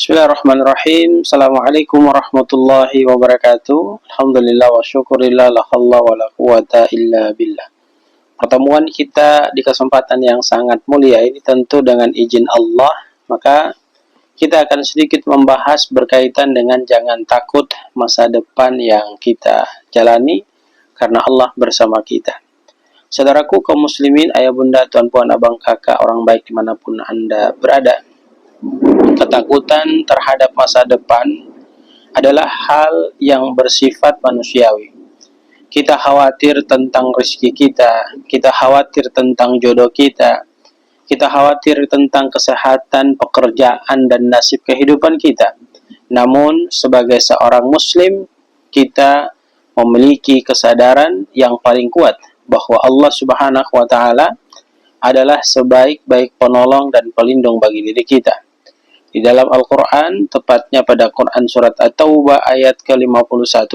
Bismillahirrahmanirrahim. Assalamualaikum warahmatullahi wabarakatuh. Alhamdulillah wa syukurillah la haula wa la quwata illa billah. Pertemuan kita di kesempatan yang sangat mulia ini tentu dengan izin Allah, maka kita akan sedikit membahas berkaitan dengan jangan takut masa depan yang kita jalani karena Allah bersama kita. Saudaraku kaum muslimin, ayah bunda, tuan puan, abang, kakak, orang baik dimanapun Anda berada, ketakutan terhadap masa depan adalah hal yang bersifat manusiawi. Kita khawatir tentang rezeki kita khawatir tentang jodoh kita khawatir tentang kesehatan, pekerjaan, dan nasib kehidupan kita. Namun, sebagai seorang muslim, kita memiliki kesadaran yang paling kuat bahwa Allah Subhanahu wa Ta'ala adalah sebaik-baik penolong dan pelindung bagi diri kita. Di dalam Al-Quran, tepatnya pada Quran Surat At-Taubah ayat ke-51,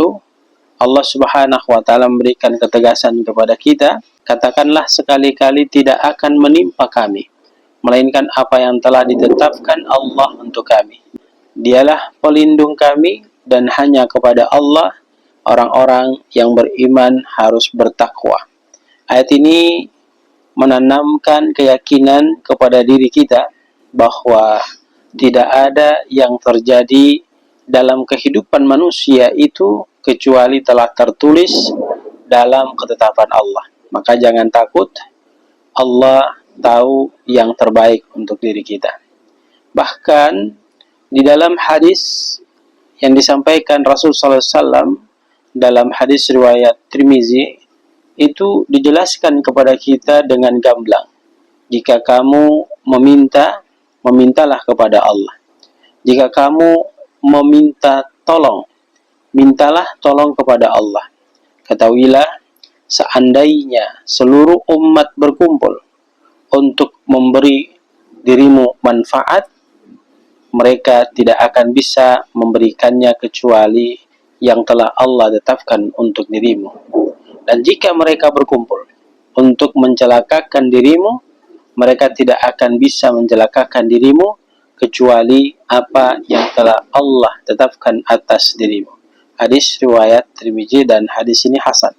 Allah Subhanahu wa Ta'ala memberikan ketegasan kepada kita, katakanlah sekali-kali tidak akan menimpa kami, melainkan apa yang telah ditetapkan Allah untuk kami. Dialah pelindung kami, dan hanya kepada Allah orang-orang yang beriman harus bertakwa. Ayat ini menanamkan keyakinan kepada diri kita bahwa tidak ada yang terjadi dalam kehidupan manusia itu kecuali telah tertulis dalam ketetapan Allah. Maka jangan takut, Allah tahu yang terbaik untuk diri kita. Bahkan di dalam hadis yang disampaikan Rasul sallallahu alaihi wasallam dalam hadis riwayat Tirmizi, itu dijelaskan kepada kita dengan gamblang. Jika kamu meminta, memintalah kepada Allah. Jika kamu meminta tolong, mintalah tolong kepada Allah. Ketahuilah, seandainya seluruh umat berkumpul untuk memberi dirimu manfaat, mereka tidak akan bisa memberikannya kecuali yang telah Allah tetapkan untuk dirimu. Dan jika mereka berkumpul untuk mencelakakan dirimu, mereka tidak akan bisa mencelakakan dirimu kecuali apa yang telah Allah tetapkan atas dirimu. Hadis riwayat Tirmizi, dan hadis ini hasan.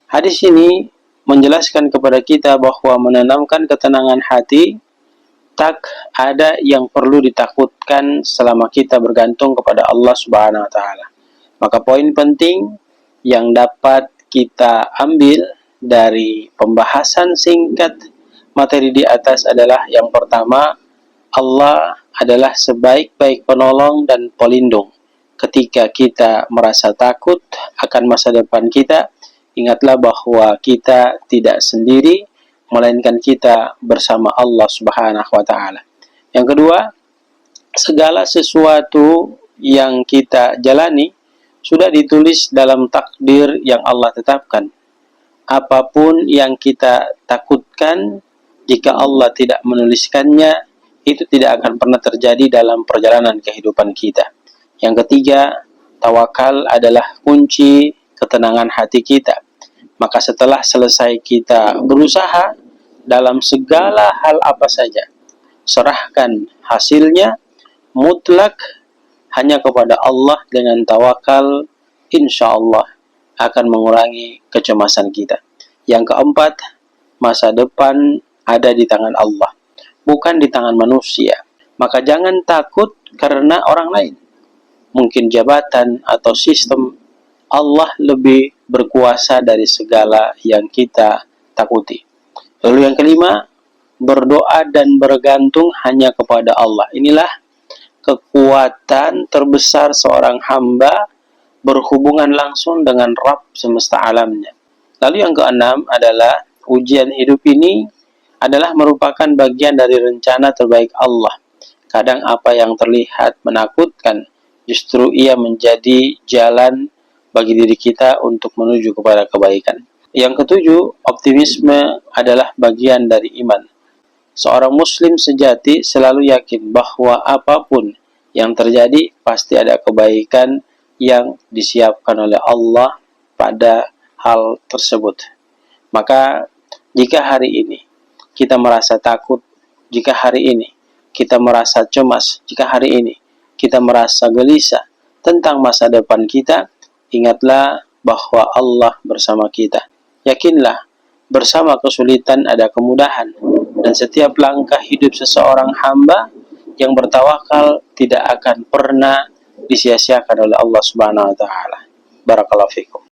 Hadis ini menjelaskan kepada kita bahwa menanamkan ketenangan hati, tak ada yang perlu ditakutkan selama kita bergantung kepada Allah Subhanahu wa Ta'ala. Maka poin penting yang dapat kita ambil dari pembahasan singkat materi di atas adalah yang pertama, Allah adalah sebaik-baik penolong dan pelindung. Ketika kita merasa takut akan masa depan kita, ingatlah bahwa kita tidak sendiri, melainkan kita bersama Allah Subhanahu wa Ta'ala. Yang kedua, segala sesuatu yang kita jalani sudah ditulis dalam takdir yang Allah tetapkan. Apapun yang kita takutkan, jika Allah tidak menuliskannya, itu tidak akan pernah terjadi dalam perjalanan kehidupan kita. Yang ketiga, tawakal adalah kunci ketenangan hati kita. Maka setelah selesai kita berusaha dalam segala hal apa saja, serahkan hasilnya mutlak hanya kepada Allah dengan tawakal, insya Allah akan mengurangi kecemasan kita. Yang keempat, masa depan ada di tangan Allah, bukan di tangan manusia. Maka jangan takut karena orang lain, mungkin jabatan atau sistem. Allah lebih berkuasa dari segala yang kita takuti. Lalu yang kelima, berdoa dan bergantung hanya kepada Allah. Inilah kekuatan terbesar seorang hamba berhubungan langsung dengan Rabb semesta alamnya. Lalu yang keenam adalah ujian hidup ini adalah merupakan bagian dari rencana terbaik Allah. Kadang apa yang terlihat menakutkan, justru ia menjadi jalan bagi diri kita untuk menuju kepada kebaikan. Yang ketujuh, optimisme adalah bagian dari iman. Seorang muslim sejati selalu yakin bahwa apapun yang terjadi pasti ada kebaikan yang disiapkan oleh Allah pada hal tersebut. Maka jika hari ini kita merasa takut, jika hari ini kita merasa cemas, jika hari ini kita merasa gelisah tentang masa depan kita, ingatlah bahwa Allah bersama kita. Yakinlah, bersama kesulitan ada kemudahan, dan setiap langkah hidup seseorang hamba yang bertawakal tidak akan pernah disia-siakan oleh Allah Subhanahu wa taala. Barakallahu fikum.